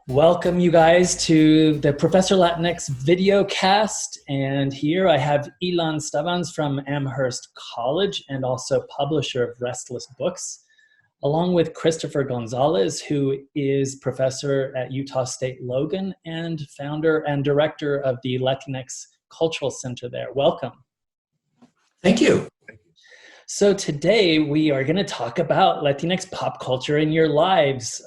Welcome you guys to the Professor Latinx video cast. And here I have Ilan Stavans from Amherst College and also publisher of Restless Books, along with Christopher González, who is professor at Utah State Logan and founder and director of the Latinx Cultural Center there. Welcome. Thank you. So today we are going to talk about Latinx pop culture in your lives.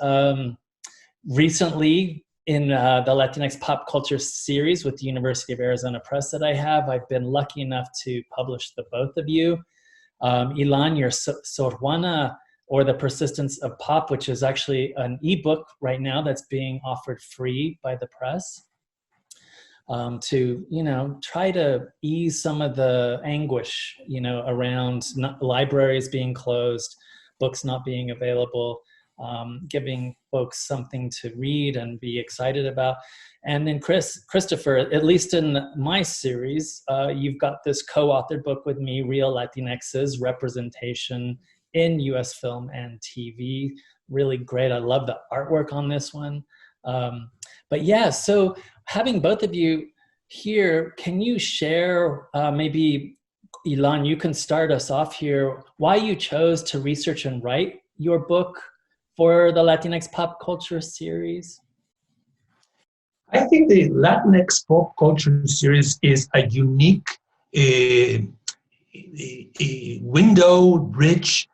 Recently, in the Latinx Pop Culture series with the University of Arizona Press that I have, I've been lucky enough to publish the both of you. Ilan, your Sor Juana, or The Persistence of Pop, which is actually an ebook right now that's being offered free by the press to, try to ease some of the anguish, around libraries being closed, books not being available. Giving folks something to read and be excited about. And then Christopher, at least in my series, you've got this co-authored book with me, Real Latinx's Representation in U.S. Film and TV. Really great. I love the artwork on this one. But yeah, so having both of you here, can you share maybe, Ilan, you can start us off here, why you chose to research and write your book for the Latinx Pop Culture series? I think the Latinx Pop Culture series is a unique window, bridge,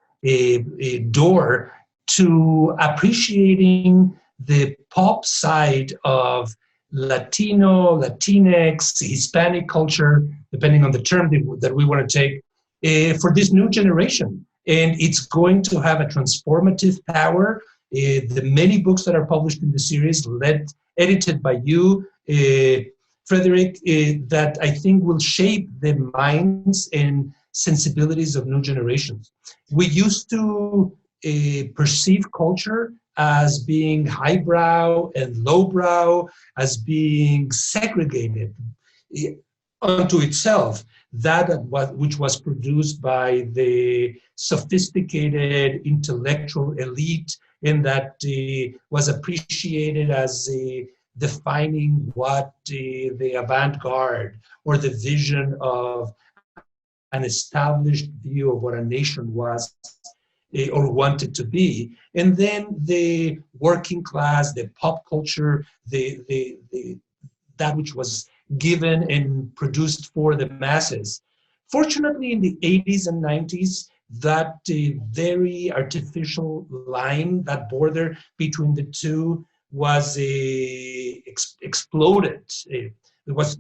door to appreciating the pop side of Latino, Latinx, Hispanic culture, depending on the term that we want to take, for this new generation. And it's going to have a transformative power. The many books that are published in the series, edited by you, Frederick, that I think will shape the minds and sensibilities of new generations. We used to perceive culture as being highbrow and lowbrow, as being segregated unto itself. Which was produced by the sophisticated intellectual elite, and that was appreciated as defining what the avant-garde or the vision of an established view of what a nation was or wanted to be. And then the working class, the pop culture, that which was given and produced for the masses. Fortunately, in the 80s and 90s, that very artificial line, that border between the two was exploded. It was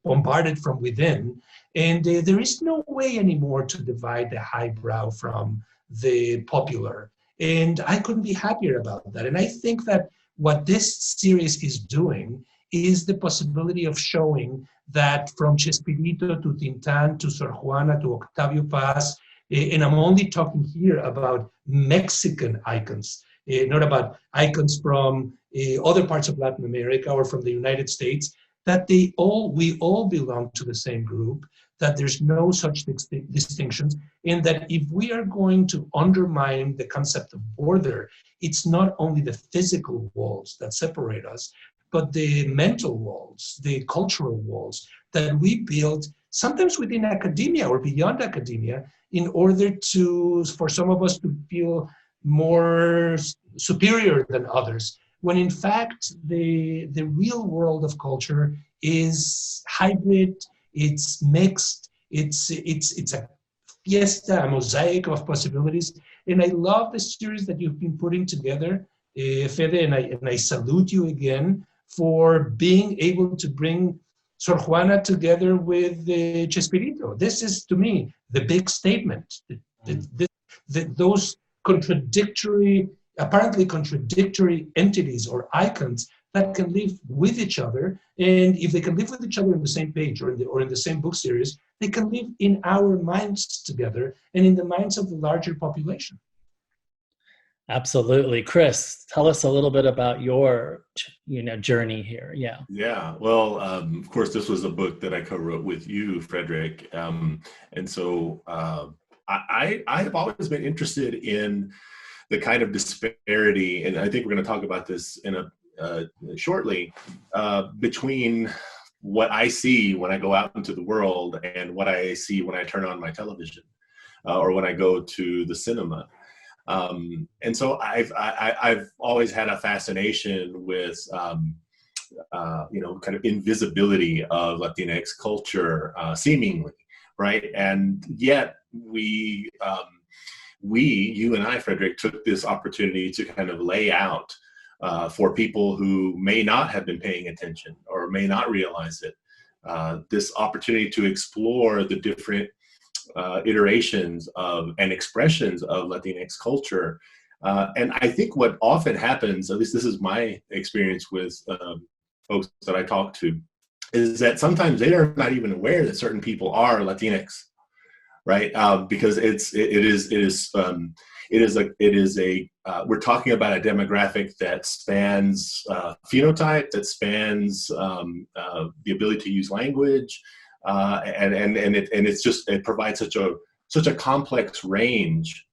bombarded from within. And there is no way anymore to divide the highbrow from the popular. And I couldn't be happier about that. And I think that what this series is doing is the possibility of showing that from Chespirito to Tintan to Sor Juana to Octavio Paz, and I'm only talking here about Mexican icons, not about icons from other parts of Latin America or from the United States, that we all belong to the same group, that there's no such distinctions, and that if we are going to undermine the concept of border, it's not only the physical walls that separate us, but the mental walls, the cultural walls that we build, sometimes within academia or beyond academia, in order for some of us to feel more superior than others, when in fact the real world of culture is hybrid, it's mixed, it's a fiesta, a mosaic of possibilities. And I love the series that you've been putting together, Fede, and I salute you again for being able to bring Sor Juana together with Chespirito. This is, to me, the big statement. Those apparently contradictory entities or icons that can live with each other, and if they can live with each other on the same page or in the same book series, they can live in our minds together and in the minds of the larger population. Absolutely. Chris, tell us a little bit about your journey here. Yeah. Well, of course, this was a book that I co-wrote with you, Frederick. And so I have always been interested in the kind of disparity, and I think we're going to talk about this in shortly, between what I see when I go out into the world and what I see when I turn on my television or when I go to the cinema. And so I've always had a fascination with, kind of invisibility of Latinx culture, seemingly, right? And yet you and I, Frederick, took this opportunity to kind of lay out for people who may not have been paying attention or may not realize it, this opportunity to explore the different iterations of and expressions of Latinx culture. And I think what often happens, at least this is my experience with folks that I talk to, is that sometimes they are not even aware that certain people are Latinx, right? Because we're talking about a demographic that spans phenotype, that spans the ability to use language, it provides such a complex range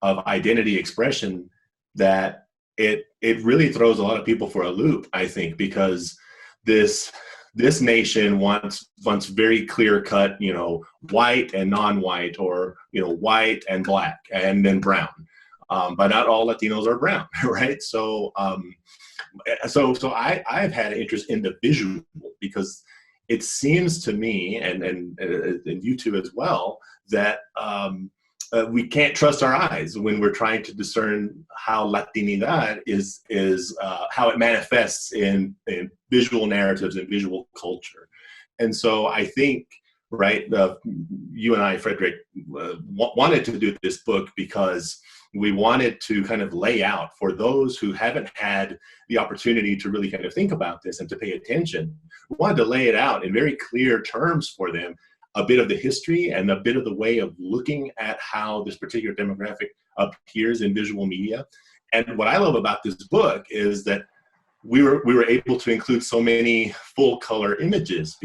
of identity expression that it really throws a lot of people for a loop, I think, because this nation wants very clear cut, white and non-white, or white and black and then brown, but not all Latinos are brown, right? So I've had an interest in the visual, because it seems to me, and you too as well, that we can't trust our eyes when we're trying to discern how Latinidad is how it manifests in visual narratives and visual culture. And so I think, right, you and I, Frederick, wanted to do this book because we wanted to kind of lay out for those who haven't had the opportunity to really kind of think about this and to pay attention. We wanted to lay it out in very clear terms for them, a bit of the history and a bit of the way of looking at how this particular demographic appears in visual media. And what I love about this book is that we were able to include so many full color images,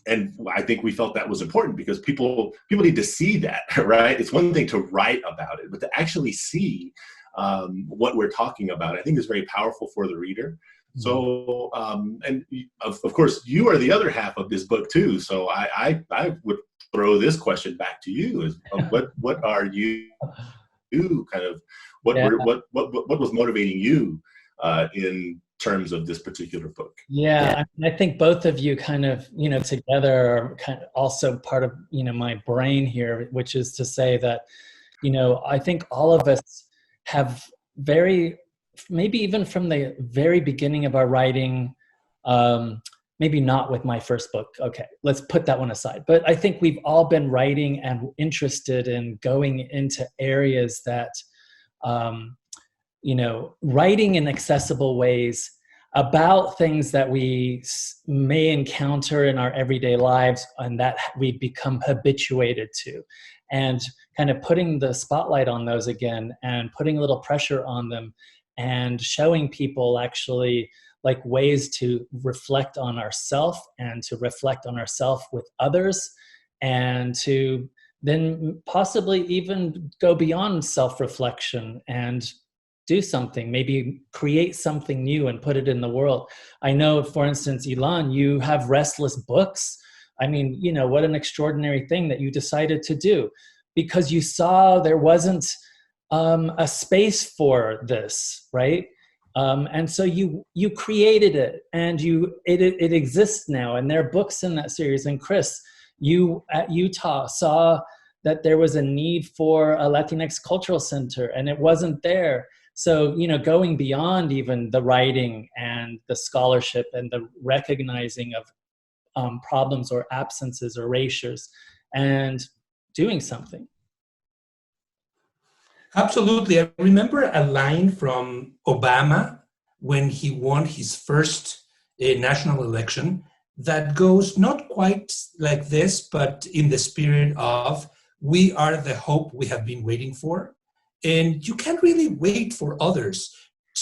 and I think we felt that was important because people need to see that, right? It's one thing to write about it, but to actually see what we're talking about, I think is very powerful for the reader. So, and of course, you are the other half of this book too. So I would throw this question back to you: is what are you kind of what was motivating you in terms of this particular book? Yeah, I think both of you kind of, together are kind of also part of, my brain here, which is to say that, I think all of us have maybe even from the very beginning of our writing, maybe not with my first book. Okay, let's put that one aside. But I think we've all been writing and interested in going into areas that, writing in accessible ways about things that we may encounter in our everyday lives and that we become habituated to, and kind of putting the spotlight on those again and putting a little pressure on them and showing people actually like ways to reflect on ourselves and to reflect on ourselves with others, and to then possibly even go beyond self-reflection and do something, maybe create something new and put it in the world. I know, for instance, Ilan, you have Restless Books. I mean, what an extraordinary thing that you decided to do, because you saw there wasn't a space for this, right? And so you created it, and it exists now, and there are books in that series. And Chris, you at Utah saw that there was a need for a Latinx cultural center, and it wasn't there. So, going beyond even the writing and the scholarship and the recognizing of problems or absences or erasures, and doing something. Absolutely. I remember a line from Obama when he won his first national election that goes not quite like this, but in the spirit of, "We are the hope we have been waiting for." And you can't really wait for others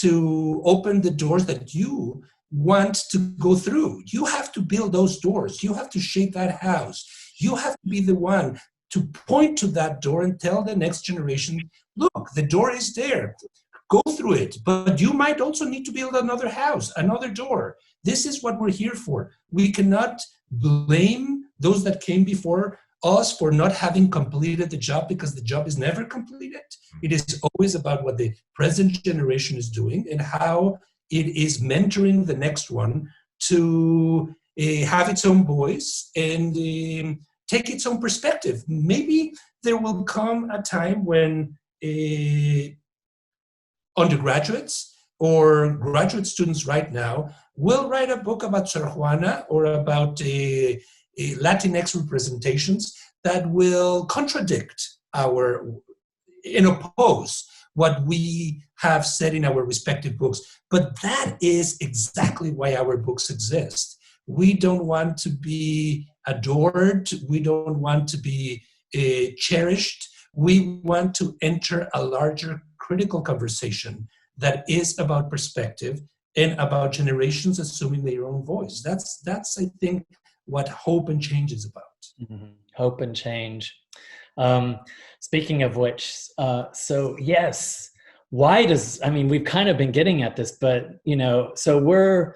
to open the doors that you want to go through. You have to build those doors. You have to shape that house. You have to be the one to point to that door and tell the next generation, look, the door is there. go through it. But you might also need to build another house, another door. This is what we're here for. We cannot blame those that came before us for not having completed the job, because the job is never completed. It is always about what the present generation is doing and how it is mentoring the next one to have its own voice and take its own perspective. Maybe there will come a time when undergraduates or graduate students right now will write a book about Sor Juana or about Latinx representations that will contradict and oppose what we have said in our respective books. But that is exactly why our books exist. We don't want to be adored. We don't want to be cherished. We want to enter a larger critical conversation that is about perspective and about generations assuming their own voice. That's I think, what Hope and Change is about. Mm-hmm. Hope and change. Speaking of which, so yes, we've kind of been getting at this, but, so we're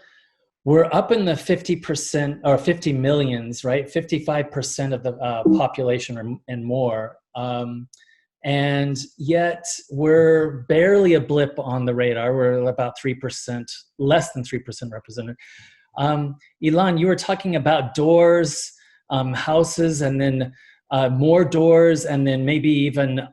up in the 50% or 50 millions, right? 55% of the population and more. And yet we're barely a blip on the radar. We're about 3%, less than 3% represented. Ilan, you were talking about doors, houses, and then more doors, and then maybe even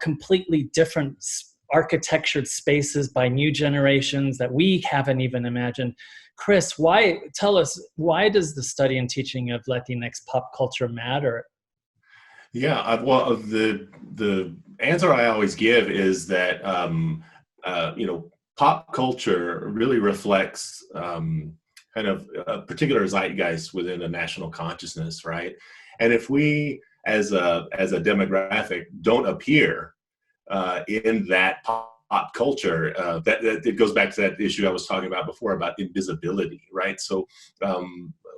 completely different architectured spaces by new generations that we haven't even imagined. Chris, tell us, why does the study and teaching of Latinx pop culture matter? Yeah, well, the answer I always give is that pop culture really reflects kind of a particular zeitgeist within a national consciousness, right? And if we, as a demographic, don't appear in that pop culture, that it goes back to that issue I was talking about before about invisibility, right? So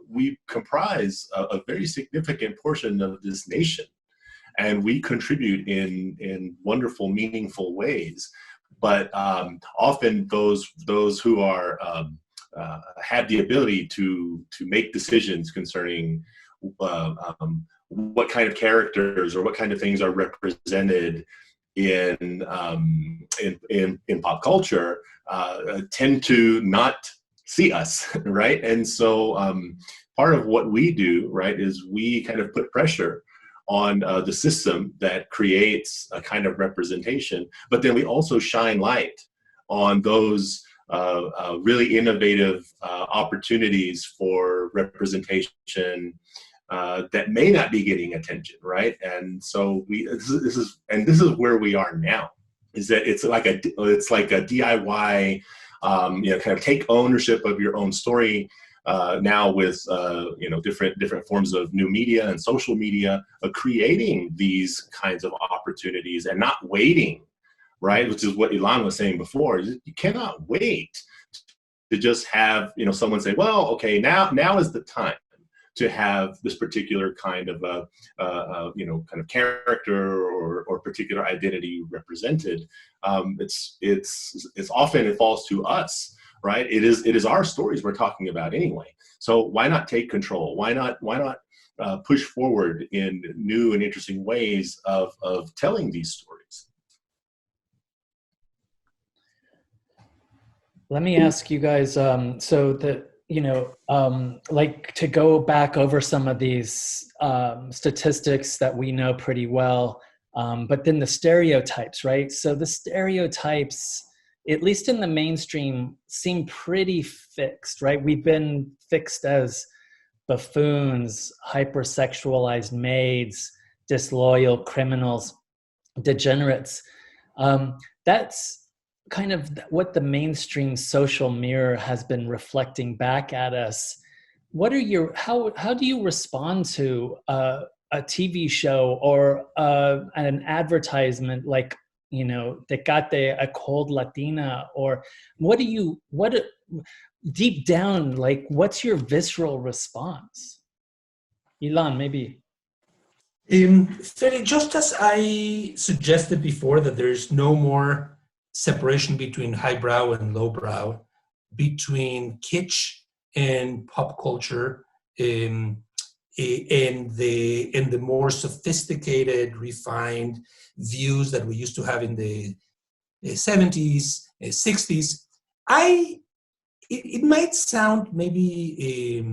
we comprise a very significant portion of this nation, and we contribute in wonderful, meaningful ways. But often those who are have the ability to make decisions concerning what kind of characters or what kind of things are represented in pop culture tend to not see us, right? And so part of what we do, right, is we kind of put pressure on the system that creates a kind of representation, but then we also shine light on those really innovative opportunities for representation that may not be getting attention, right? And so this is where we are now. Is that it's like a DIY, kind of take ownership of your own story. Now with different forms of new media and social media, creating these kinds of opportunities and not waiting, right? Which is what Ilan was saying before. You cannot wait to just have someone say, well, okay, now is the time to have this particular kind of kind of character or particular identity represented. It's often it falls to us. Right? It is our stories we're talking about anyway. So why not take control? Why not push forward in new and interesting ways of telling these stories? Let me ask you guys. So that like to go back over some of these statistics that we know pretty well, but then the stereotypes, right? So the stereotypes, at least in the mainstream, seem pretty fixed, right? We've been fixed as buffoons, hypersexualized maids, disloyal criminals, degenerates. That's kind of what the mainstream social mirror has been reflecting back at us. How do you respond to a TV show or an advertisement like Tecate, a cold Latina, or deep down, like, what's your visceral response? Ilan, maybe. Feli, just as I suggested before that there's no more separation between highbrow and lowbrow, between kitsch and pop culture, and the more sophisticated, refined views that we used to have in the 70s, 60s. It might sound maybe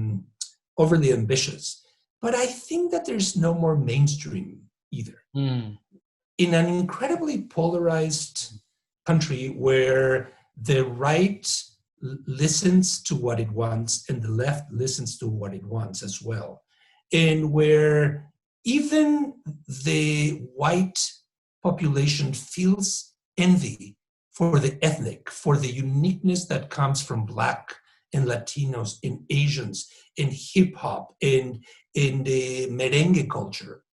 overly ambitious, but I think that there's no more mainstream either. In an incredibly polarized country where the right listens to what it wants and the left listens to what it wants as well, and where even the white population feels envy for the ethnic, for the uniqueness that comes from Black and Latinos and Asians and hip hop and in the merengue culture.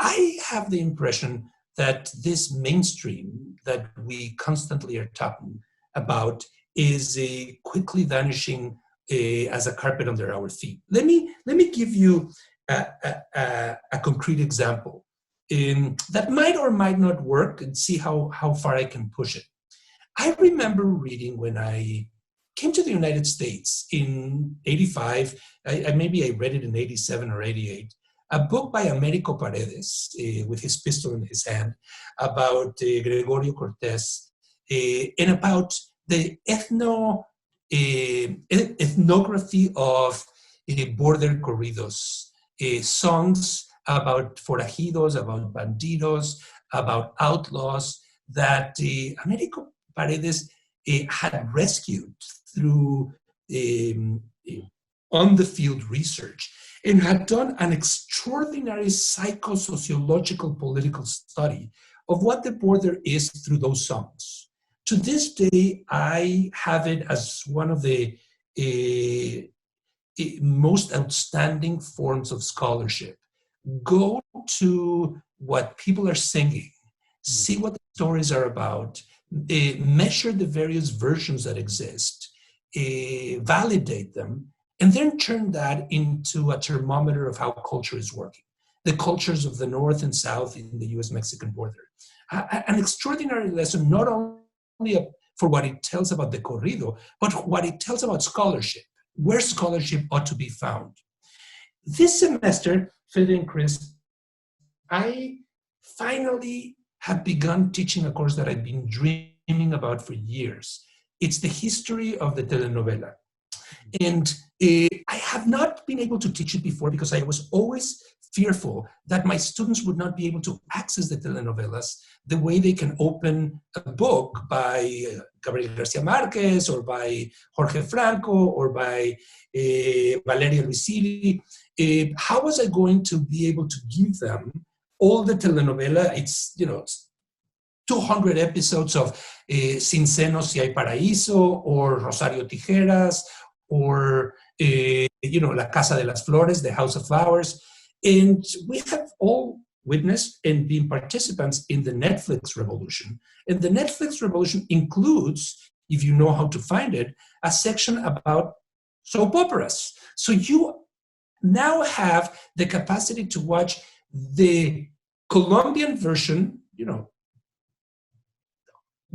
I have the impression that this mainstream that we constantly are talking about is quickly vanishing as a carpet under our feet. Let me give you a concrete example that might or might not work, and see how far I can push it. I remember reading when I came to the United States in 85, maybe I read it in 87 or 88, a book by Américo Paredes with his pistol in his hand about Gregorio Cortés and about the ethnography of border corridos, songs about forajidos, about bandidos, about outlaws that Américo Paredes had rescued through on-the-field research and had done an extraordinary psychosociological political study of what the border is through those songs. To this day, I have it as one of the most outstanding forms of scholarship. Go to what people are singing, see what the stories are about, measure the various versions that exist, validate them, and then turn that into a thermometer of how culture is working. The cultures of the North and South in the US-Mexican border. An extraordinary lesson, not only for what it tells about the corrido, but what it tells about scholarship, where scholarship ought to be found. This semester, Fede and Chris, I finally have begun teaching a course that I've been dreaming about for years. It's the history of the telenovela. And I have not been able to teach it before because I was always fearful that my students would not be able to access the telenovelas the way they can open a book by Gabriel Garcia Marquez or by Jorge Franco or by Valeria Luisili. How was I going to be able to give them all the telenovela? It's 200 episodes of Sin Senos Si Hay Paraíso or Rosario Tijeras or La Casa de las Flores, the House of Flowers. And we have all witnessed and been participants in the Netflix revolution. And the Netflix revolution includes, if you know how to find it, a section about soap operas. So you now have the capacity to watch the Colombian version,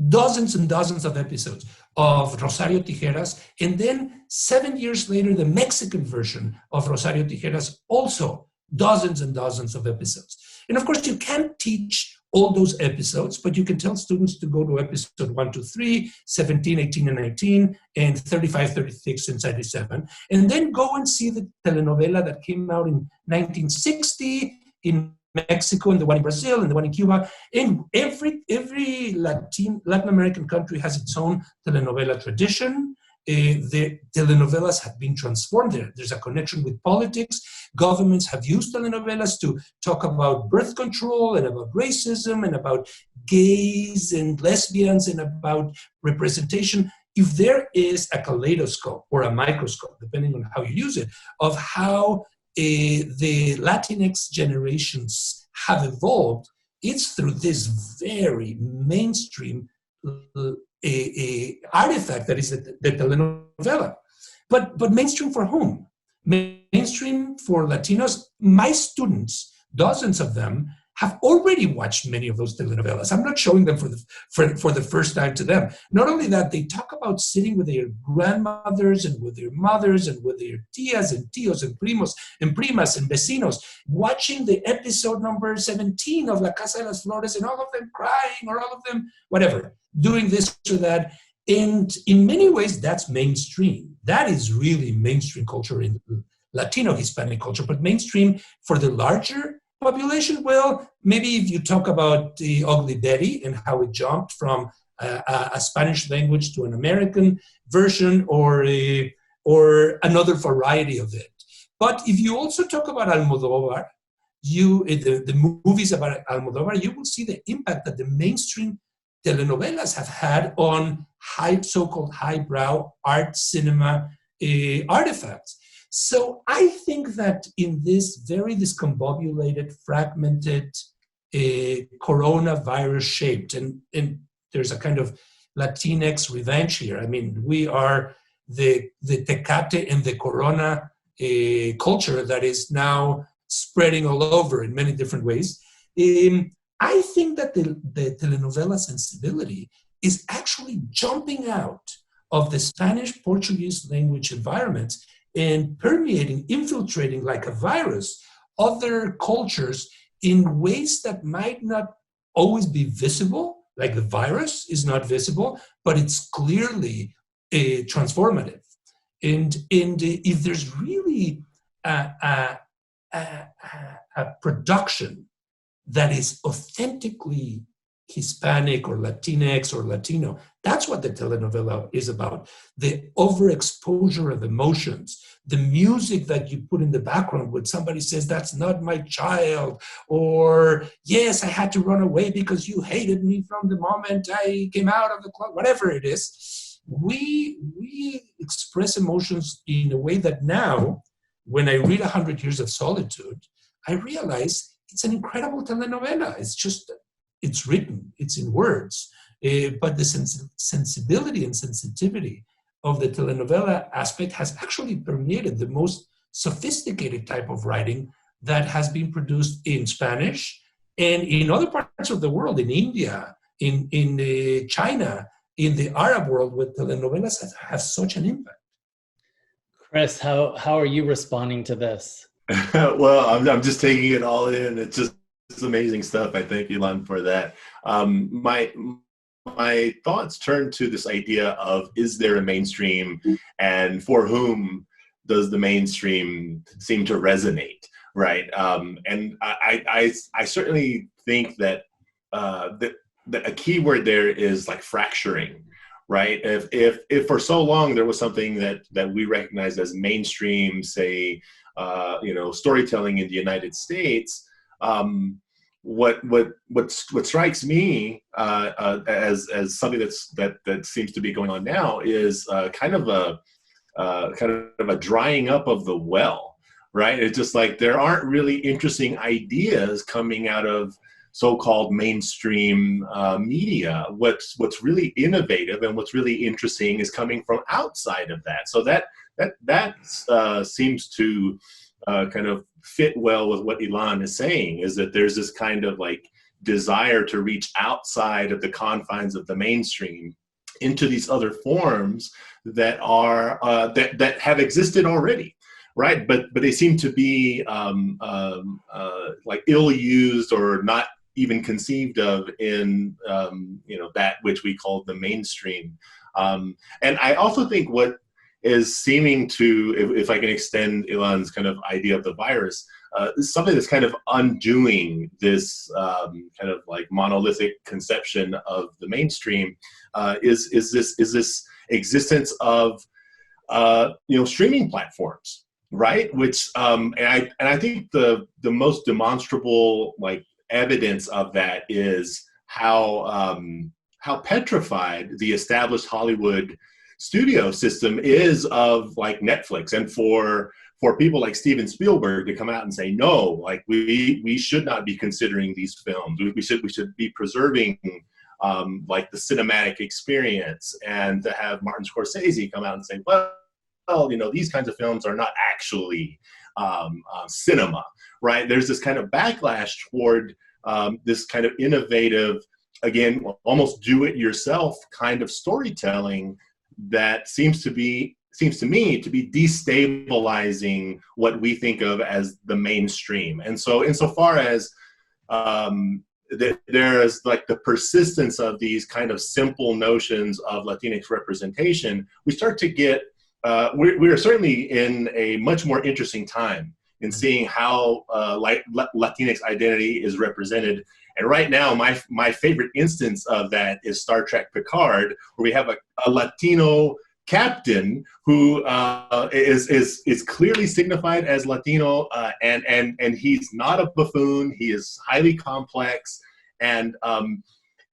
dozens and dozens of episodes of Rosario Tijeras, and then 7 years later, the Mexican version of Rosario Tijeras, also dozens and dozens of episodes. And of course, you can't teach all those episodes, but you can tell students to go to episode 1 to 3, 17, 18, and 19, and 35, 36, and 37, and then go and see the telenovela that came out in 1960 in Mexico, and the one in Brazil, and the one in Cuba. And every Latin American country has its own telenovela tradition. The telenovelas have been transformed. There's a connection with politics. Governments have used telenovelas to talk about birth control and about racism and about gays and lesbians and about representation. If there is a kaleidoscope or a microscope, depending on how you use it, of how the Latinx generations have evolved, it's through this very mainstream artifact that is the telenovela. But mainstream for whom? Mainstream for Latinos. My students, dozens of them, have already watched many of those telenovelas. I'm not showing them for the first time to them. Not only that, they talk about sitting with their grandmothers and with their mothers and with their tias and tios and primos and primas and vecinos, watching the episode number 17 of La Casa de las Flores, and all of them crying, or all of them, whatever, doing this or that. And in many ways, that's mainstream. That is really mainstream culture in Latino Hispanic culture. But mainstream for the larger population, well, maybe if you talk about the Ugly Betty and how it jumped from a Spanish language to an American version, or another variety of it. But if you also talk about Almodóvar, the movies about Almodóvar, you will see the impact that the mainstream telenovelas have had on so-called highbrow art cinema artifacts. So I think that in this very discombobulated, fragmented, coronavirus shaped, and there's a kind of Latinx revenge here. I mean, we are the Tecate and the Corona culture that is now spreading all over in many different ways. I think that the telenovela sensibility is actually jumping out of the Spanish, Portuguese language environments and permeating, infiltrating like a virus, other cultures in ways that might not always be visible, like the virus is not visible, but it's clearly transformative. And if there's really a production that is authentically Hispanic or Latinx or Latino, that's what the telenovela is about. The overexposure of emotions, the music that you put in the background when somebody says, "That's not my child," or "Yes, I had to run away because you hated me from the moment I came out of the club," whatever it is. We express emotions in a way that now, when I read 100 Years of Solitude, I realize it's an incredible telenovela. It's written, it's in words, but the sensibility and sensitivity of the telenovela aspect has actually permeated the most sophisticated type of writing that has been produced in Spanish and in other parts of the world, in India, in China, in the Arab world, where telenovelas have such an impact. Chris, how are you responding to this? Well, I'm just taking it all in. It's amazing stuff. I thank Ilan for that. My thoughts turn to this idea of, is there a mainstream, and for whom does the mainstream seem to resonate, right? And I certainly think that that a key word there is like fracturing, right? If for so long there was something that we recognize as mainstream, say, storytelling in the United States, what strikes me as something that seems to be going on now is kind of a drying up of the well, right? It's just like there aren't really interesting ideas coming out of so-called mainstream media. What's really innovative and what's really interesting is coming from outside of that. So that seems to kind of fit well with what Ilan is saying, is that there's this kind of like desire to reach outside of the confines of the mainstream into these other forms that are that have existed already, right? But they seem to be like ill-used or not even conceived of in that which we call the mainstream. And I also think what is seeming to, if I can extend Ilan's kind of idea of the virus, something that's kind of undoing this kind of like monolithic conception of the mainstream is this existence of streaming platforms, right? Which and I think the most demonstrable like evidence of that is how petrified the established Hollywood studio system is of like Netflix, and for people like Steven Spielberg to come out and say, no, like we should not be considering these films. We should be preserving like the cinematic experience, and to have Martin Scorsese come out and say, well, these kinds of films are not actually cinema, right? There's this kind of backlash toward this kind of innovative, again, almost do-it-yourself kind of storytelling that seems to me to be destabilizing what we think of as the mainstream. And so insofar as there is like the persistence of these kind of simple notions of Latinx representation, we start to get, we are certainly in a much more interesting time in seeing how Latinx identity is represented. And right now, my favorite instance of that is Star Trek Picard, where we have a Latino captain who is clearly signified as Latino, and he's not a buffoon. He is highly complex, and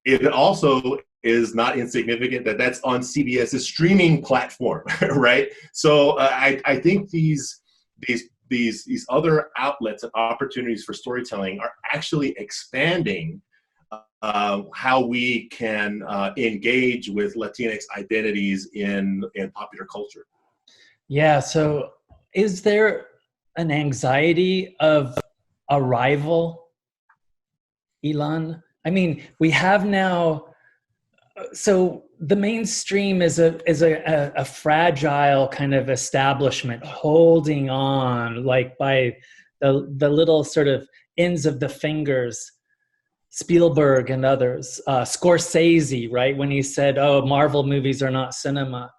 it also is not insignificant that that's on CBS's streaming platform, right? So I think these other outlets and opportunities for storytelling are actually expanding how we can engage with Latinx identities in popular culture. Yeah, so is there an anxiety of arrival, Ilan? I mean, we have now, so the mainstream is a fragile kind of establishment holding on like by the little sort of ends of the fingers. Spielberg and others, Scorsese, right? When he said, "Oh, Marvel movies are not cinema,"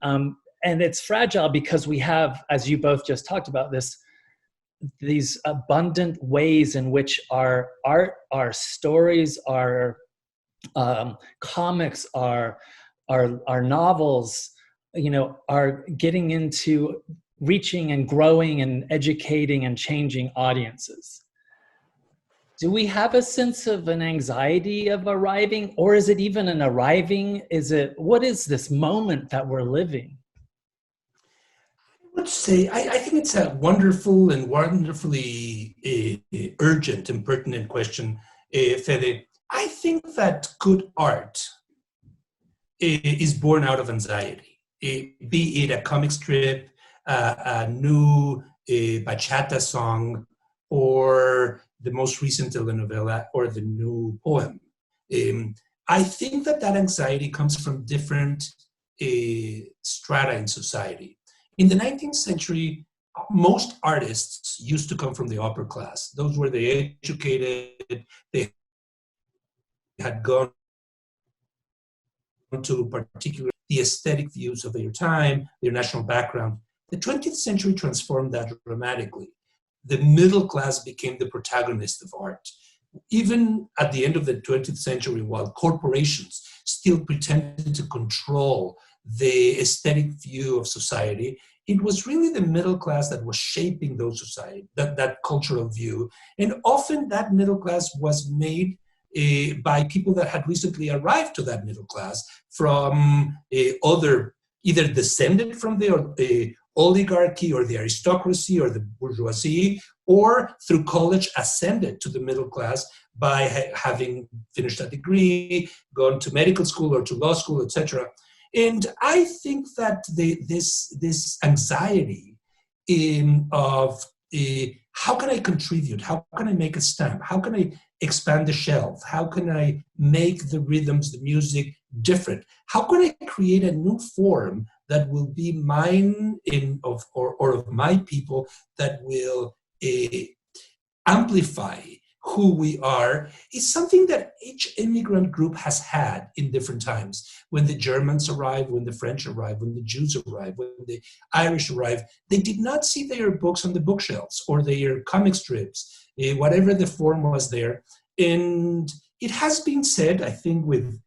and it's fragile because we have, as you both just talked about, these abundant ways in which our art, our stories, our comics, our novels, are getting into reaching and growing and educating and changing audiences. Do we have a sense of an anxiety of arriving, or is it even an arriving? What is this moment that we're living? I would say, I think it's a wonderful and wonderfully urgent and pertinent question, Fede. I think that good art is born out of anxiety, be it a comic strip, a new bachata song, or the most recent telenovela, or the new poem. I think that anxiety comes from different strata in society. In the 19th century, most artists used to come from the upper class. Those were the educated, they had gone to particular the aesthetic views of their time, their national background. The 20th century transformed that dramatically. The middle class became the protagonist of art. Even at the end of the 20th century, while corporations still pretended to control the aesthetic view of society, it was really the middle class that was shaping those society, that cultural view. And often that middle class was made by people that had recently arrived to that middle class from either descended from the oligarchy or the aristocracy or the bourgeoisie, or through college ascended to the middle class by having finished a degree, gone to medical school or to law school, etc. And I think that this anxiety of how can I contribute? How can I make a stamp? How can I expand the shelf? How can I make the rhythms, the music different? How can I create a new form that will be mine or of my people, that will amplify who we are, is something that each immigrant group has had in different times. When the Germans arrived, when the French arrived, when the Jews arrived, when the Irish arrived, they did not see their books on the bookshelves or their comic strips, whatever the form was there. And it has been said, I think, with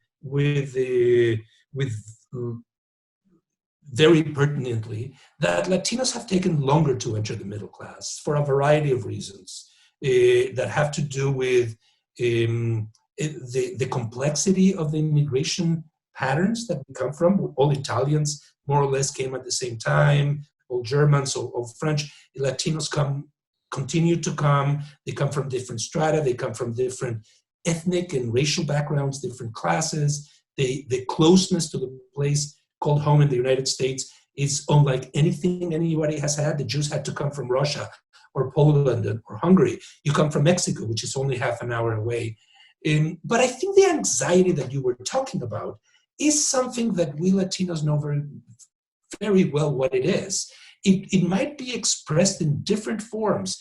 very pertinently, that Latinos have taken longer to enter the middle class for a variety of reasons that have to do with the complexity of the immigration patterns that we come from. All Italians more or less came at the same time, all Germans, all French. Latinos continue to come. They come from different strata. They come from different ethnic and racial backgrounds, different classes. The closeness to the place called home in the United States is unlike anything anybody has had. The Jews had to come from Russia or Poland or Hungary. You come from Mexico, which is only half an hour away. But I think the anxiety that you were talking about is something that we Latinos know very, very well what it is. It might be expressed in different forms.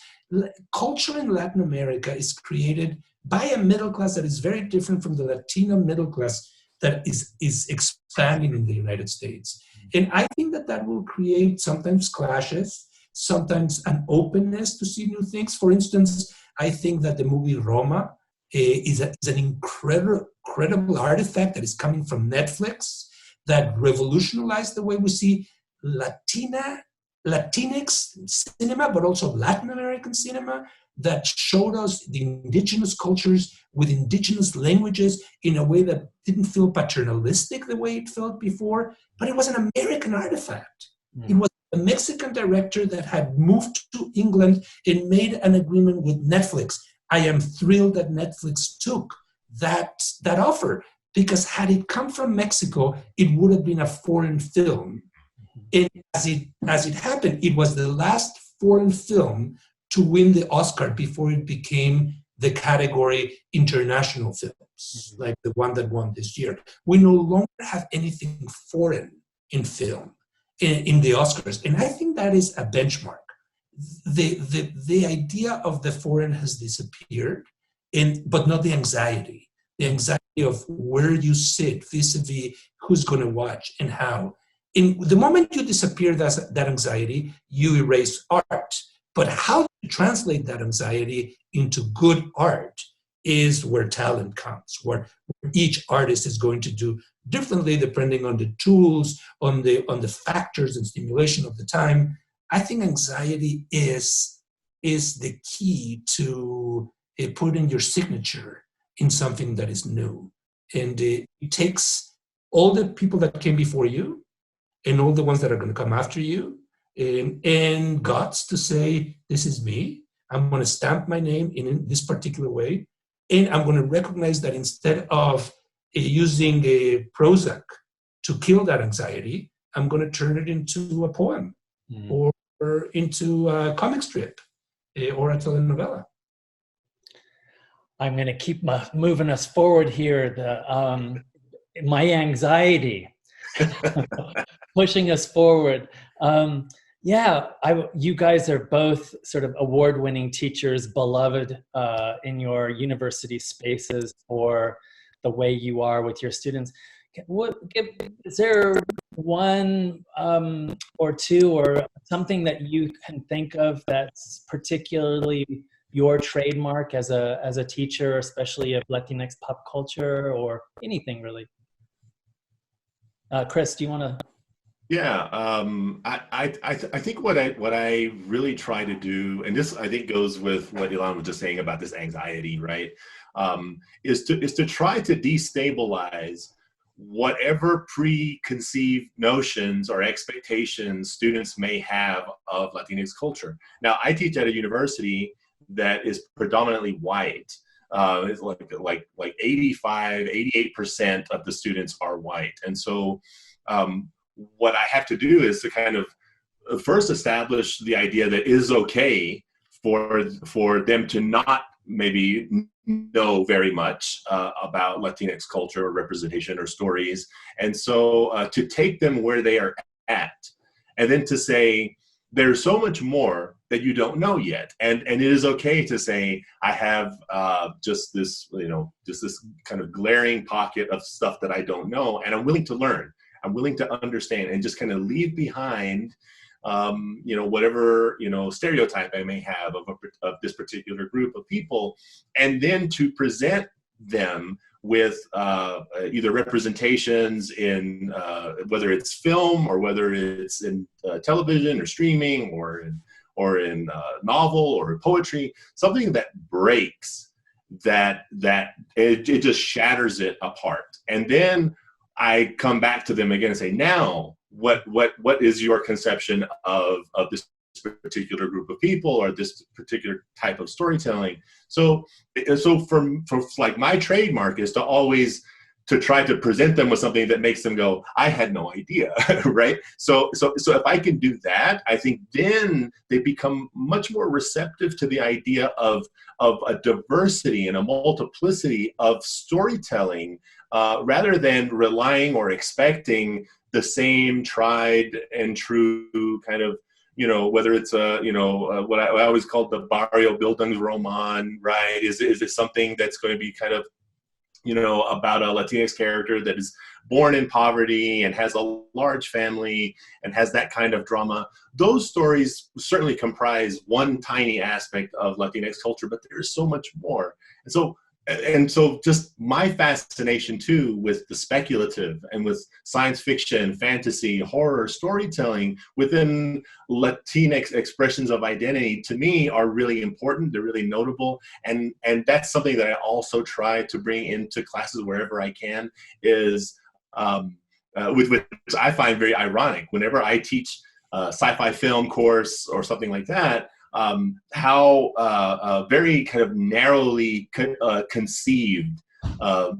Culture in Latin America is created by a middle class that is very different from the Latino middle class that is expanding in the United States. And I think that will create sometimes clashes, sometimes an openness to see new things. For instance, I think that the movie Roma is an incredible artifact that is coming from Netflix that revolutionized the way we see Latinx cinema, but also Latin American cinema, that showed us the indigenous cultures with indigenous languages in a way that didn't feel paternalistic the way it felt before, but it was an American artifact. It was a Mexican director that had moved to England and made an agreement with Netflix. I am thrilled that Netflix took that offer, because had it come from Mexico, it would have been a foreign film. And as it happened, it was the last foreign film to win the Oscar before it became the category international films, like the one that won this year. We no longer have anything foreign in film in the Oscars. And I think that is a benchmark. The idea of the foreign has disappeared, but not the anxiety. The anxiety of where you sit vis-a-vis who's going to watch and how. In the moment you disappear that anxiety, you erase art. But how you translate that anxiety into good art is where talent comes, where each artist is going to do differently depending on the tools, on the factors and stimulation of the time. I think anxiety is the key to putting your signature in something that is new. And it takes all the people that came before you and all the ones that are going to come after you and guts to say, this is me. I'm going to stamp my name in this particular way. And I'm going to recognize that instead of using a Prozac to kill that anxiety, I'm going to turn it into a poem or into a comic strip or a telenovela. I'm going to keep moving us forward here. My anxiety pushing us forward. You guys are both sort of award-winning teachers, beloved in your university spaces for the way you are with your students. Is there one or two or something that you can think of that's particularly your trademark as a teacher, especially of Latinx pop culture or anything really? Chris, do you want to? Yeah, I think what I really try to do, and this I think goes with what Ilan was just saying about this anxiety, right? Is to try to destabilize whatever preconceived notions or expectations students may have of Latinx culture. Now, I teach at a university that is predominantly white. It's like 88% of the students are white, and so what I have to do is to kind of first establish the idea that it is okay for them to not maybe know very much about Latinx culture or representation or stories. And so to take them where they are at, and then to say, there's so much more that you don't know yet. And it is okay to say, I have just this kind of glaring pocket of stuff that I don't know, and I'm willing to learn. I'm willing to understand and just kind of leave behind, whatever, stereotype I may have of this particular group of people, and then to present them with either representations in whether it's film or whether it's in television or streaming or in novel or poetry, something that breaks that it just shatters it apart. And then I come back to them again and say, now, what is your conception of this particular group of people or this particular type of storytelling? So for like my trademark is to always to try to present them with something that makes them go, I had no idea, right? So if I can do that, I think then they become much more receptive to the idea of a diversity and a multiplicity of storytelling, rather than relying or expecting the same tried and true kind of, whether it's what I always called the Barrio Bildungsroman, right? Is it something that's going to be kind of, about a Latinx character that is born in poverty and has a large family and has that kind of drama? Those stories certainly comprise one tiny aspect of Latinx culture, but there's so much more. And so just my fascination too with the speculative and with science fiction, fantasy, horror, storytelling within Latinx expressions of identity, to me, are really important. They're really notable. And that's something that I also try to bring into classes wherever I can, is which I find very ironic. Whenever I teach a sci-fi film course or something like that, how very kind of narrowly conceived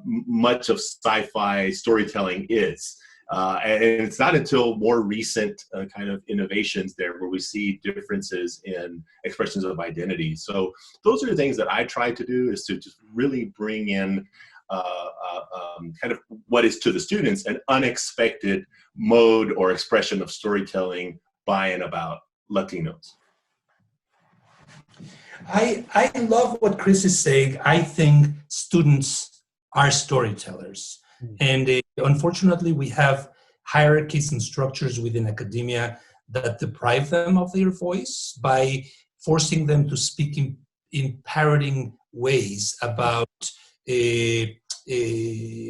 much of sci-fi storytelling is. And it's not until more recent kind of innovations there where we see differences in expressions of identity. So those are the things that I try to do, is to just really bring in kind of what is to the students an unexpected mode or expression of storytelling by and about Latinos. I love what Chris is saying. I think students are storytellers. And unfortunately, we have hierarchies and structures within academia that deprive them of their voice by forcing them to speak in parroting ways about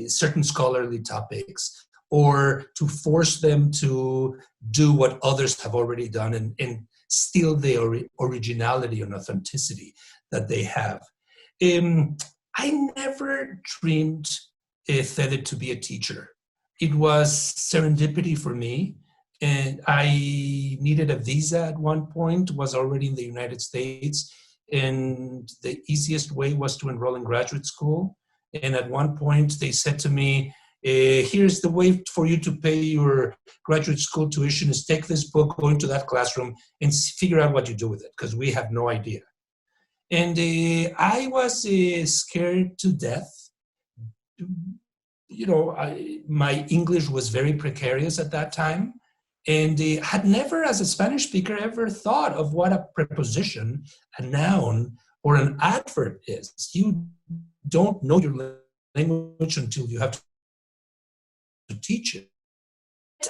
certain scholarly topics, or to force them to do what others have already done and steal the originality and authenticity that they have. I never dreamed Fede to be a teacher. It was serendipity for me, and I needed a visa at one point, was already in the United States, and the easiest way was to enroll in graduate school. And at one point they said to me, here's the way for you to pay your graduate school tuition, is take this book, go into that classroom and figure out what you do with it, because we have no idea. And I was scared to death. My English was very precarious at that time, and had never, as a Spanish speaker, ever thought of what a preposition, a noun, or an adverb is. You don't know your language until you have to teach it.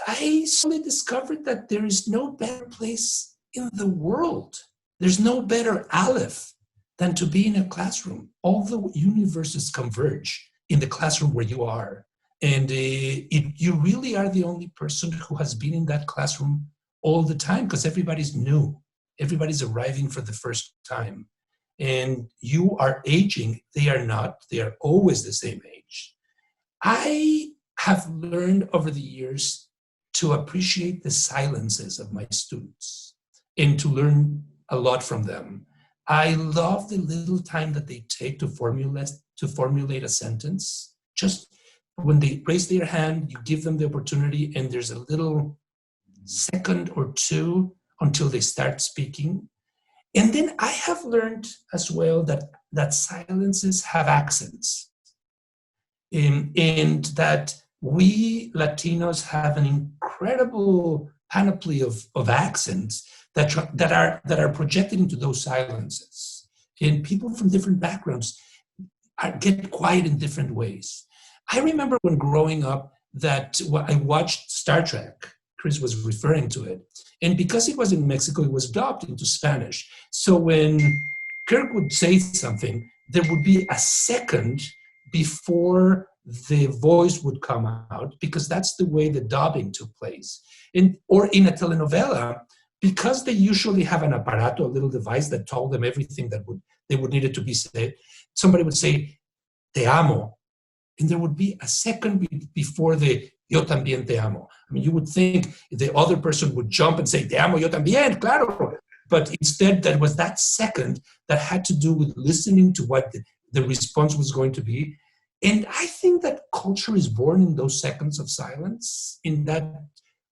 I slowly discovered that there is no better place in the world. There's no better aleph than to be in a classroom. All the universes converge in the classroom where you are. And you really are the only person who has been in that classroom all the time, because everybody's new. Everybody's arriving for the first time. And you are aging. They are not. They are always the same age. I have learned over the years to appreciate the silences of my students and to learn a lot from them. I love the little time that they take to formulate a sentence. Just when they raise their hand, you give them the opportunity, and there's a little second or two until they start speaking. And then I have learned as well that silences have accents, and that we Latinos have an incredible panoply of accents that are projected into those silences. And people from different backgrounds get quiet in different ways. I remember when growing up that I watched Star Trek. Chris was referring to it. And because it was in Mexico, it was dubbed into Spanish. So when Kirk would say something, there would be a second before the voice would come out, because that's the way the dubbing took place. Or in a telenovela, because they usually have an aparato, a little device that told them everything that they would need it to be said, somebody would say, te amo. And there would be a second before the yo también te amo. I mean, you would think the other person would jump and say, te amo, yo también, claro. But instead, there was that second that had to do with listening to what the response was going to be. And I think that culture is born in those seconds of silence, in that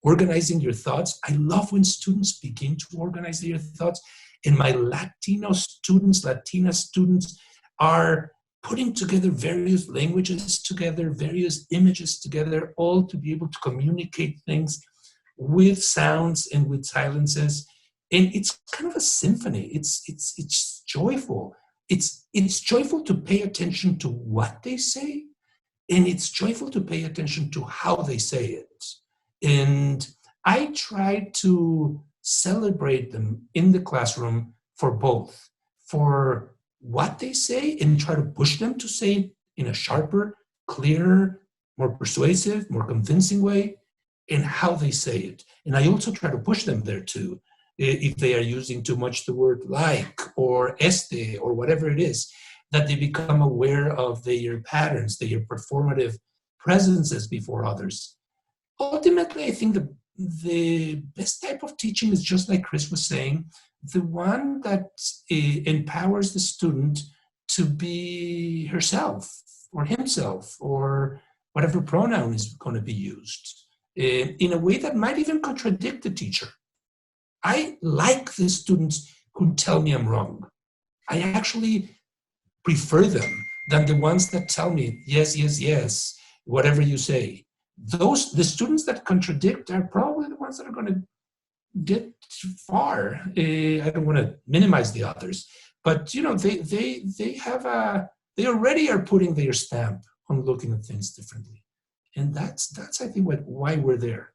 organizing your thoughts. I love when students begin to organize their thoughts. And my Latino students, Latina students are putting together various languages together, various images together, all to be able to communicate things with sounds and with silences. And it's kind of a symphony. It's joyful. It's joyful to pay attention to what they say, and it's joyful to pay attention to how they say it. And I try to celebrate them in the classroom for both, for what they say, and try to push them to say it in a sharper, clearer, more persuasive, more convincing way, and how they say it. And I also try to push them there too, if they are using too much the word like or este or whatever it is, that they become aware of their patterns, their performative presences before others. Ultimately, I think the best type of teaching is, just like Chris was saying, the one that empowers the student to be herself or himself or whatever pronoun is going to be used in a way that might even contradict the teacher. I like the students who tell me I'm wrong. I actually prefer them than the ones that tell me, yes, yes, yes, whatever you say. The students that contradict are probably the ones that are going to get far. I don't want to minimize the others, but you know, they already are putting their stamp on looking at things differently, and that's I think why we're there.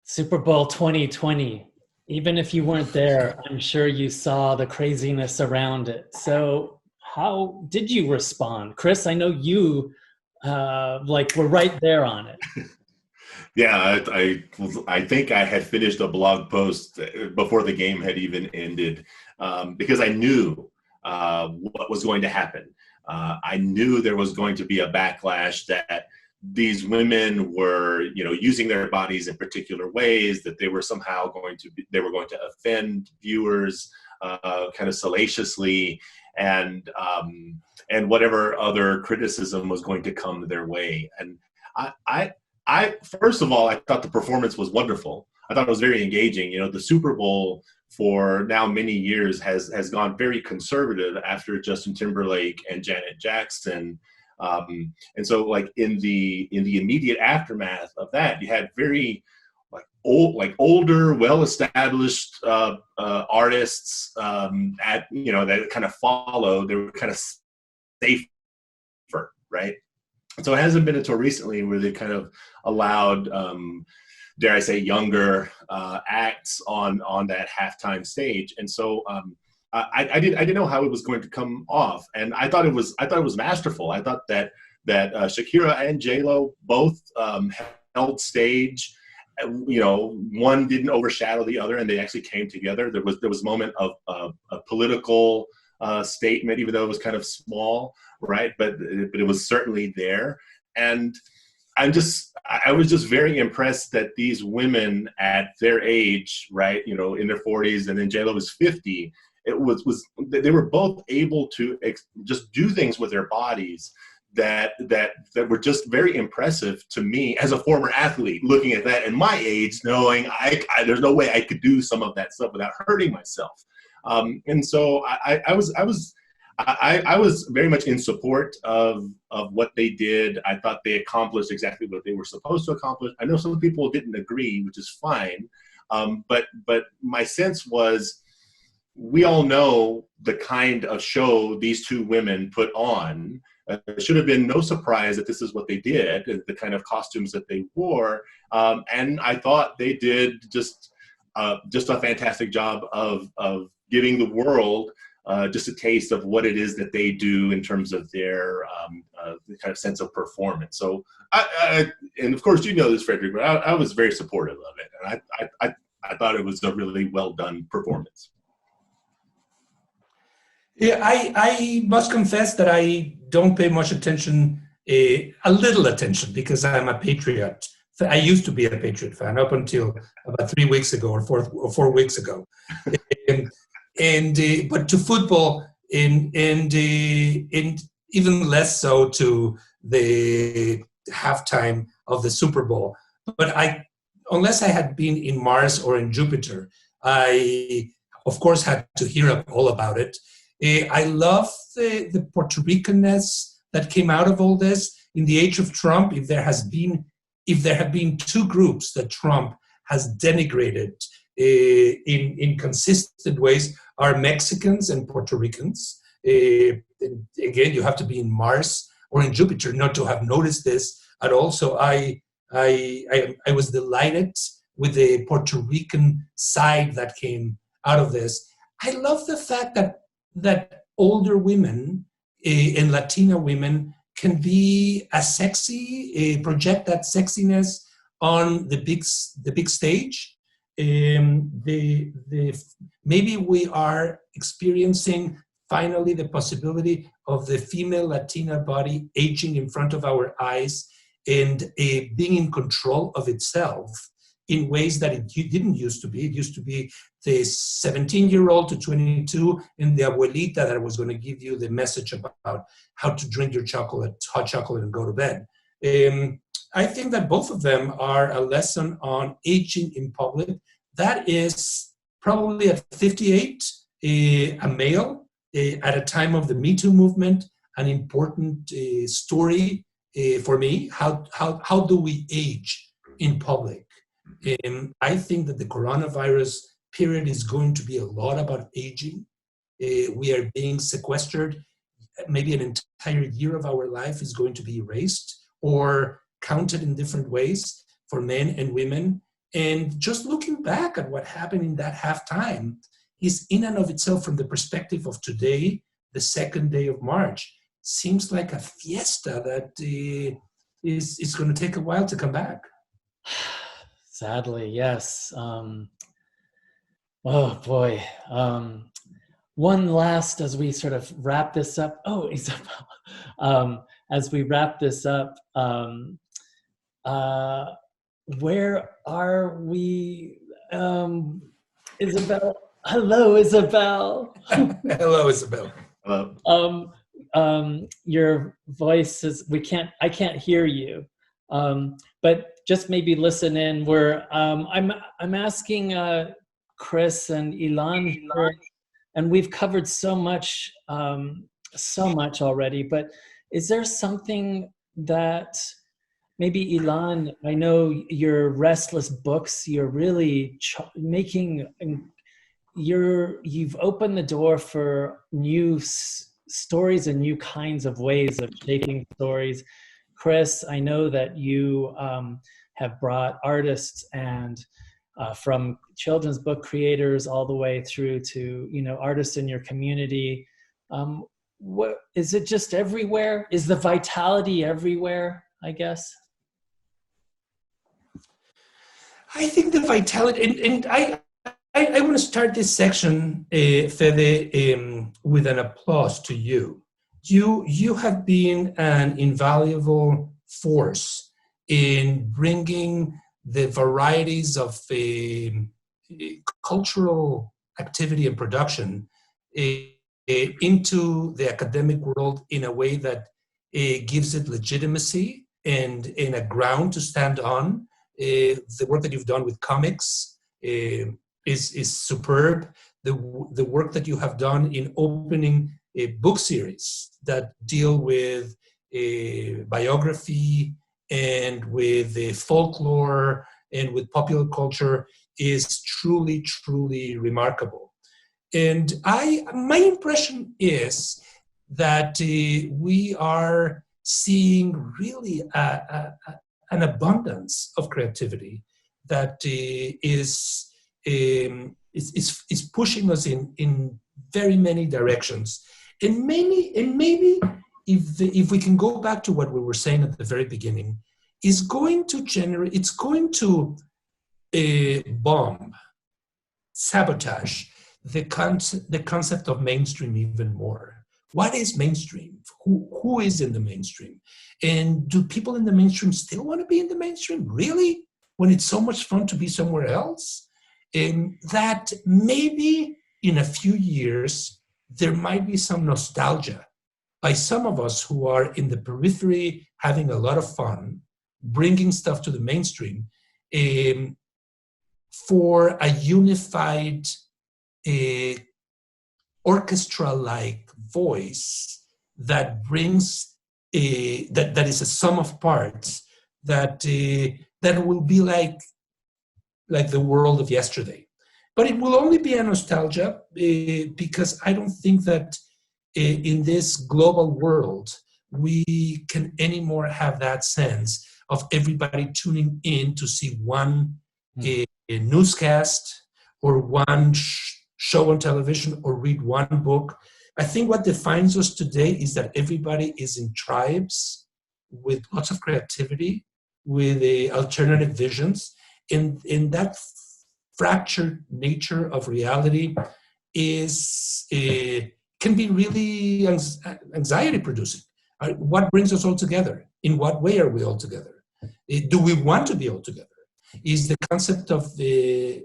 Super Bowl 2020. Even if you weren't there, I'm sure you saw the craziness around it. So how did you respond? Chris, I know you were right there on it. Yeah, I think I had finished a blog post before the game had even ended, because I knew what was going to happen. I knew there was going to be a backlash, that these women were, using their bodies in particular ways, that they were somehow going to offend viewers, kind of salaciously, and whatever other criticism was going to come their way. And I first of all, I thought the performance was wonderful. I thought it was very engaging. The Super Bowl for now many years has gone very conservative after Justin Timberlake and Janet Jackson. And so, like in the immediate aftermath of that, you had very older, well-established artists that kind of followed. They were kind of safer, right? So it hasn't been until recently where they kind of allowed, dare I say, younger acts on that halftime stage. And so I didn't know how it was going to come off, and I thought it was masterful. I thought that Shakira and J-Lo both held stage. One didn't overshadow the other, and they actually came together. There was a moment of a political statement, even though it was kind of small, right? But it was certainly there, and I was just very impressed that these women at their age, right, in their 40s, and then J-Lo was 50. They were both able to just do things with their bodies that were just very impressive to me as a former athlete, looking at that and my age, knowing there's no way I could do some of that stuff without hurting myself. And so I was very much in support of what they did. I thought they accomplished exactly what they were supposed to accomplish. I know some people didn't agree, which is fine. But my sense was, we all know the kind of show these two women put on. It should have been no surprise that this is what they did, the kind of costumes that they wore. And I thought they did just a fantastic job of giving the world just a taste of what it is that they do in terms of their kind of sense of performance. So, and of course, you know this, Frederick, but I was very supportive of it. And I thought it was a really well done performance. Yeah, I must confess that I don't pay much attention, a little attention, because I'm a Patriot. I used to be a Patriot fan up until about 3 weeks ago or 4 weeks ago. But to football, and even less so to the halftime of the Super Bowl. But unless I had been in Mars or in Jupiter, I, of course, had to hear all about it. I love the Puerto Ricanness that came out of all this. In the age of Trump, if there have been two groups that Trump has denigrated in consistent ways, are Mexicans and Puerto Ricans. Again, you have to be in Mars or in Jupiter not to have noticed this at all. So I was delighted with the Puerto Rican side that came out of this. I love the fact that older women and Latina women can be as sexy, project that sexiness on the big stage. Maybe we are experiencing finally the possibility of the female Latina body aging in front of our eyes and being in control of itself in ways that it didn't used to be. It used to be the 17-year-old to 22 and the abuelita that was going to give you the message about how to drink your hot chocolate and go to bed. I think that both of them are a lesson on aging in public. That is probably at 58, a male, at a time of the Me Too movement, an important story for me. How do we age in public? I think that the coronavirus period is going to be a lot about aging. We are being sequestered. Maybe an entire year of our life is going to be erased or counted in different ways for men and women. And just looking back at what happened in that halftime is in and of itself, from the perspective of today, the second day of March, seems like a fiesta that is going to take a while to come back. Sadly, yes. Oh boy. One last, as we sort of wrap this up. Oh, Isabel. As we wrap this up, where are we? Isabel. Hello, Isabel. Hello, Isabel. Hello. Your voice is. I can't hear you. But just maybe listen in. Where I'm asking Chris and Ilan here, and we've covered so much already. But is there something that maybe, Ilan, I know your restless books, you're really you've opened the door for new stories and new kinds of ways of taking stories. Chris, I know that you have brought artists and from children's book creators all the way through to, artists in your community. What is it? Just everywhere? Is the vitality everywhere, I guess? I think the vitality, and I want to start this section, Fede, with an applause to you. You have been an invaluable force in bringing the varieties of cultural activity and production into the academic world in a way that gives it legitimacy and in a ground to stand on. The work that you've done with comics is superb. The work that you have done in opening book series that deal with biography and with folklore and with popular culture is truly, truly remarkable. And my impression is that we are seeing really an abundance of creativity that is pushing us in very many directions. And maybe if we can go back to what we were saying at the very beginning, it's going to bomb, sabotage the concept of mainstream even more. What is mainstream? Who is in the mainstream? And do people in the mainstream still want to be in the mainstream? Really? When it's so much fun to be somewhere else? And that maybe in a few years, there might be some nostalgia by some of us who are in the periphery having a lot of fun, bringing stuff to the mainstream, for a unified orchestra-like voice that brings that is a sum of parts that will be like the world of yesterday. But it will only be a nostalgia because I don't think that in this global world we can anymore have that sense of everybody tuning in to see one a newscast or one show on television or read one book. I think what defines us today is that everybody is in tribes with lots of creativity, with alternative visions. In that fractured nature of reality is can be really anxiety producing. What brings us all together? In what way are we all together? Do we want to be all together? Is the concept of the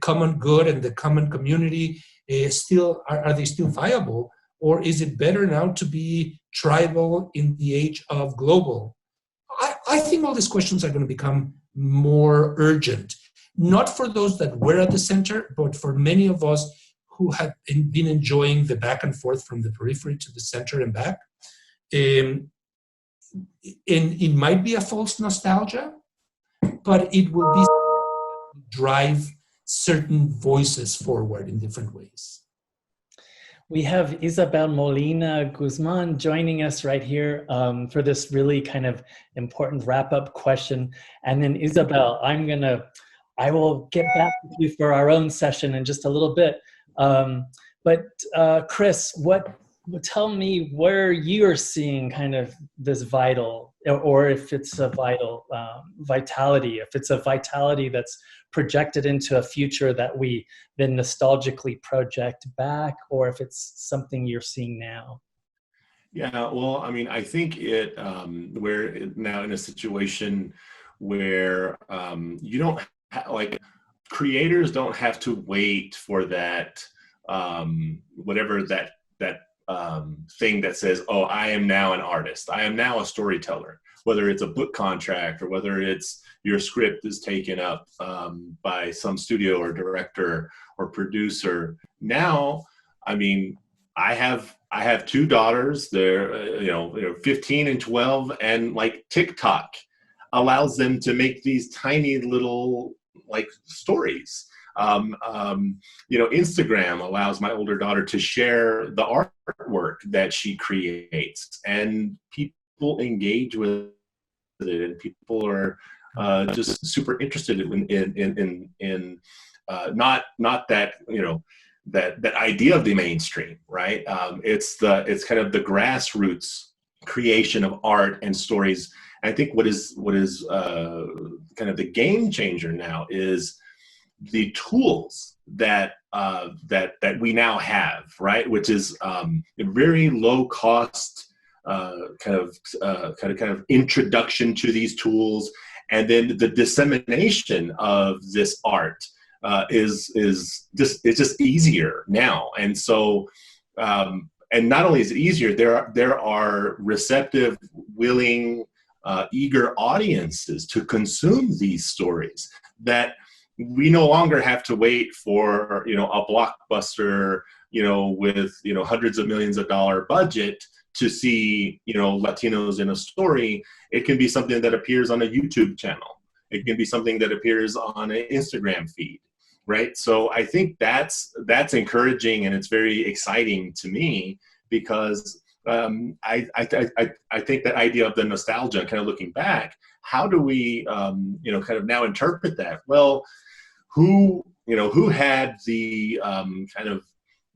common good and the common community still, are they still viable? Or is it better now to be tribal in the age of global? I think all these questions are going to become more urgent, not for those that were at the center, but for many of us who have been enjoying the back and forth from the periphery to the center and back. And it might be a false nostalgia, but it will be drive certain voices forward in different ways. We have Isabel Molina Guzman joining us right here for this really kind of important wrap-up question. And then Isabel, I will get back with you for our own session in just a little bit. But Chris, tell me where you're seeing kind of this vital, or if it's a vital vitality, if it's a vitality that's projected into a future that we then nostalgically project back, or if it's something you're seeing now. Yeah, well, I mean, I think we're now in a situation where you don't creators don't have to wait for that whatever that thing that says, oh, I am now an artist, I am now a storyteller, whether it's a book contract or whether it's your script is taken up by some studio or director or producer. Now, I mean, I have two daughters. They're 15 and 12, and like TikTok allows them to make these tiny little like stories. Instagram allows my older daughter to share the artwork that she creates, and people engage with it, and people are just super interested in not that that idea of the mainstream, right? It's kind of the grassroots creation of art and stories. I think what is kind of the game changer now is the tools that we now have, right? Which is a very low cost kind of introduction to these tools, and then the dissemination of this art is just easier now. And so, and not only is it easier, there are receptive, willing, eager audiences to consume these stories that we no longer have to wait for, a blockbuster, with, hundreds of millions of dollar budget to see, Latinos in a story. It can be something that appears on a YouTube channel. It can be something that appears on an Instagram feed, right? So I think that's encouraging, and it's very exciting to me, because I think that idea of the nostalgia, kind of looking back, how do we, kind of now interpret that? Well, who had the kind of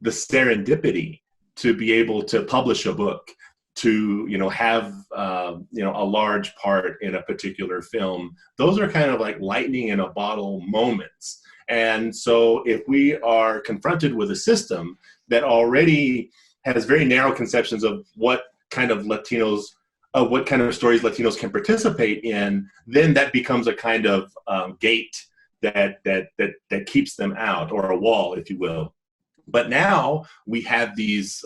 the serendipity to be able to publish a book, to have a large part in a particular film? Those are kind of like lightning in a bottle moments. And so if we are confronted with a system that already has very narrow conceptions of what kind of stories Latinos can participate in, then that becomes a kind of gate that keeps them out, or a wall, if you will. But now we have these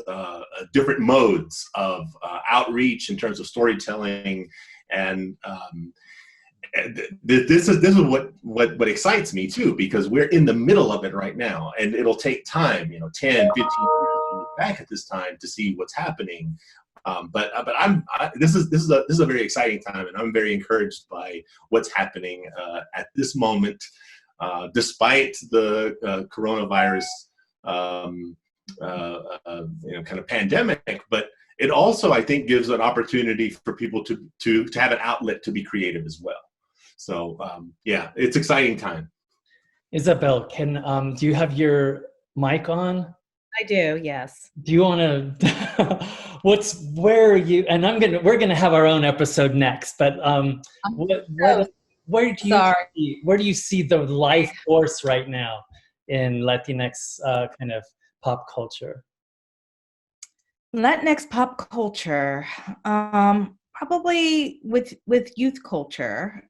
different modes of outreach in terms of storytelling, and this is what excites me too, because we're in the middle of it right now, and it'll take time, 10, 15 years to look back at this time to see what's happening. But this is a very exciting time, and I'm very encouraged by what's happening at this moment, despite the coronavirus kind of pandemic. But it also, I think, gives an opportunity for people to have an outlet to be creative as well. So yeah, it's exciting time. Isabel, do you have your mic on? I do, yes. Do you want to? Where are you? And we're gonna have our own episode next. But where do you see the life force right now in Latinx kind of pop culture? Latinx pop culture, probably with youth culture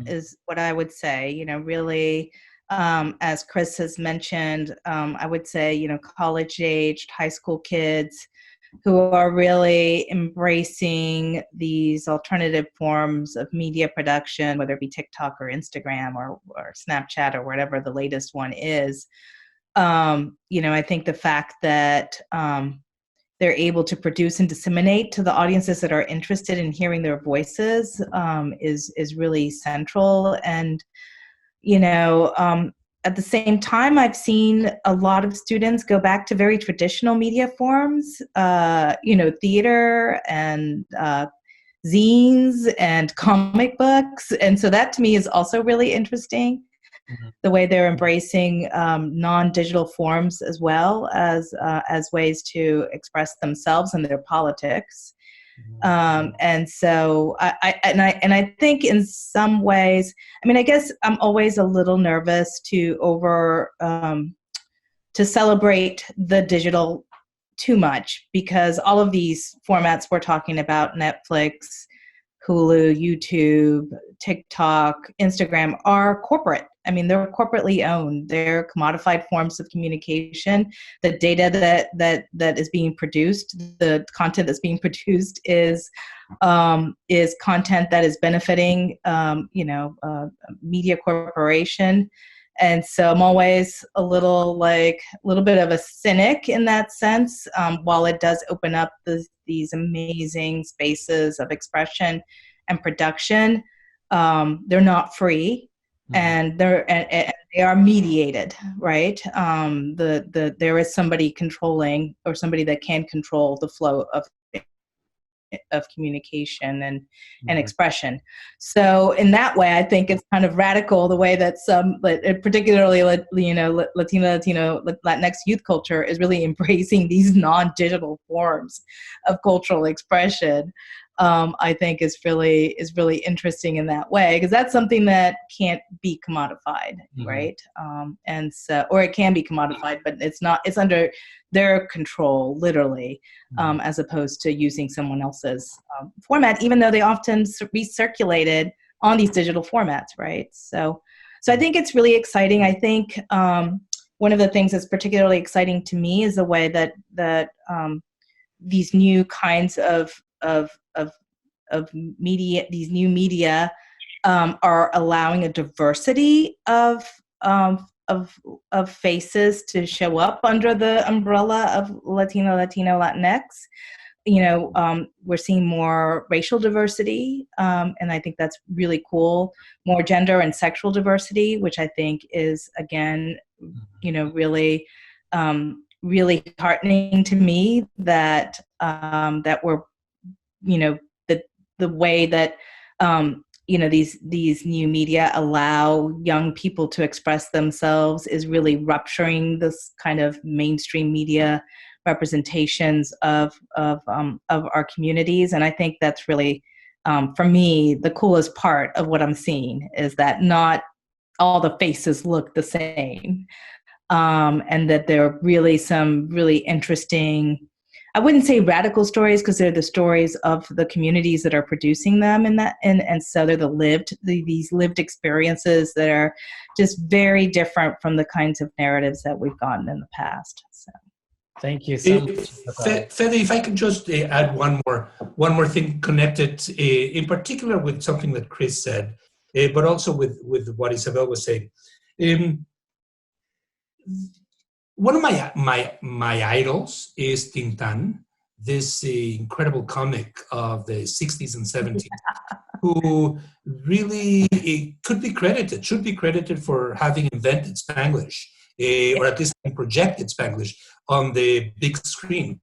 is what I would say. Really. As Chris has mentioned, I would say, college-aged high school kids who are really embracing these alternative forms of media production, whether it be TikTok or Instagram or Snapchat or whatever the latest one is. I think the fact that they're able to produce and disseminate to the audiences that are interested in hearing their voices is really central. And at the same time, I've seen a lot of students go back to very traditional media forms, theater and zines and comic books. And so that to me is also really interesting, the way they're embracing non-digital forms as well as ways to express themselves and their politics. And so I think in some ways, I guess I'm always a little nervous to celebrate the digital too much, because all of these formats we're talking about, Netflix, Hulu, YouTube, TikTok, Instagram, are corporate. They're corporately owned. They're commodified forms of communication. The data that is being produced, the content that's being produced is content that is benefiting, media corporation. And so I'm always a little bit of a cynic in that sense. While it does open up these amazing spaces of expression and production, they're not free. And they are mediated, right? There is somebody controlling, or somebody that can control the flow of communication and expression. So in that way, I think it's kind of radical the way that some, particularly Latino, Latinx youth culture is really embracing these non-digital forms of cultural expression. I think is really interesting in that way, because that's something that can't be commodified, right? And so, or it can be commodified, but it's under their control, literally, as opposed to using someone else's format, even though they often recirculated on these digital formats, right? So I think it's really exciting. I think one of the things that's particularly exciting to me is the way that these new kinds of media, these new media, are allowing a diversity of faces to show up under the umbrella of Latino, Latinx. We're seeing more racial diversity, and I think that's really cool. More gender and sexual diversity, which I think is, again, really heartening to me that we're, the way that these new media allow young people to express themselves is really rupturing this kind of mainstream media representations of our communities. And I think that's really, for me, the coolest part of what I'm seeing is that not all the faces look the same, and that there are really some really interesting, I wouldn't say radical stories, because they're the stories of the communities that are producing them, and so they're these lived experiences that are just very different from the kinds of narratives that we've gotten in the past. So. Thank you so much. Fede, if I can just add one more thing connected, in particular with something that Chris said, but also with what Isabel was saying. One of my idols is Tintin, this incredible comic of the 60s and 70s, who really should be credited for having invented Spanglish, or at least projected Spanglish on the big screen.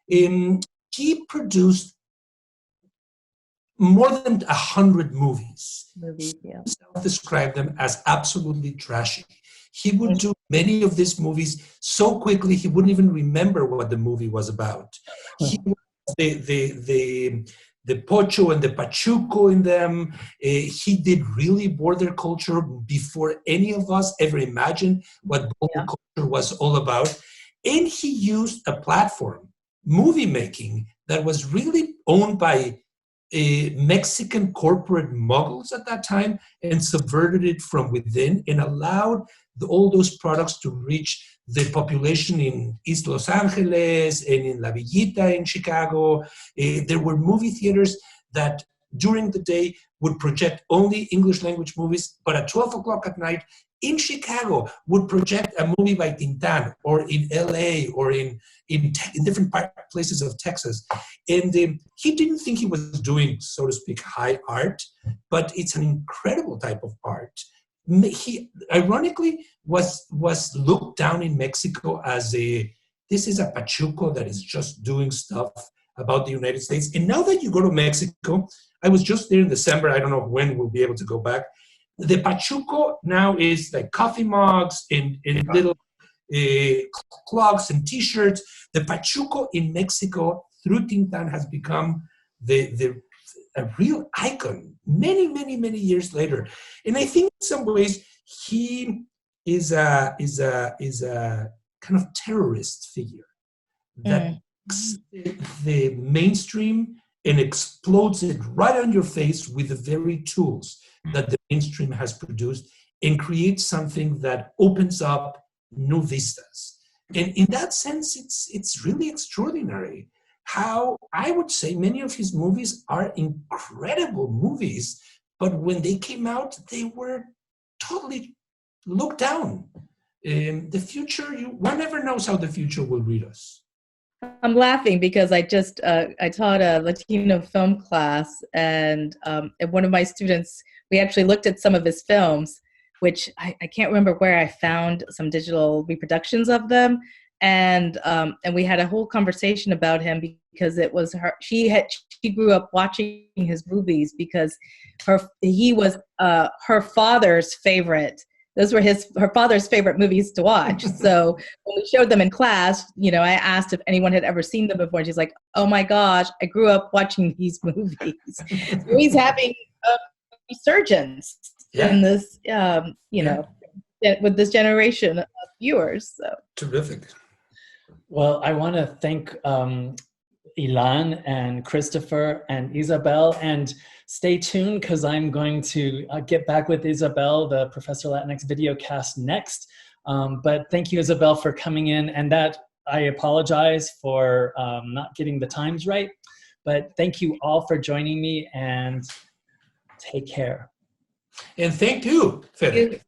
He produced more than 100 movies. He described them as absolutely trashy. He would do many of these movies so quickly he wouldn't even remember what the movie was about. He the pocho and the pachuco in them. He did really border culture before any of us ever imagined what border culture was all about. And he used a platform, movie making, that was really owned by Mexican corporate muggles at that time, and subverted it from within and allowed all those products to reach the population in East Los Angeles and in La Villita in Chicago. There were movie theaters that during the day would project only English language movies, but at 12 o'clock at night in Chicago would project a movie by Tintin, or in LA, or in different places of Texas. And he didn't think he was doing, so to speak, high art, but it's an incredible type of art. He ironically was looked down in Mexico as this is a pachuco that is just doing stuff about the United States. And now that you go to Mexico, I was just there in December, I don't know when we'll be able to go back. The pachuco now is like coffee mugs and little clogs and t-shirts. The pachuco in Mexico through Tintin has become a real icon many years later. And I think in some ways he is a kind of terrorist figure that takes the mainstream and explodes it right on your face with the very tools that the mainstream has produced, and creates something that opens up new vistas. And in that sense, it's really extraordinary how I would say many of his movies are incredible movies, but when they came out, they were totally looked down. In the future, one never knows how the future will read us. I'm laughing because I just I taught a Latino film class, and one of my students, we actually looked at some of his films, which I can't remember where I found some digital reproductions of them, and we had a whole conversation about him because it was her. She grew up watching his movies because he was her father's favorite. Those were her father's favorite movies to watch. So when we showed them in class, I asked if anyone had ever seen them before. And she's like, "Oh my gosh, I grew up watching these movies." So he's having a resurgence in this, with this generation of viewers. So terrific. Well, I want to thank Ilan and Christopher and Isabel, and stay tuned because I'm going to get back with Isabel, the Professor Latinx video cast next. But thank you, Isabel, for coming in, and that I apologize for not getting the times right. But thank you all for joining me, and take care. And thank you, Fede.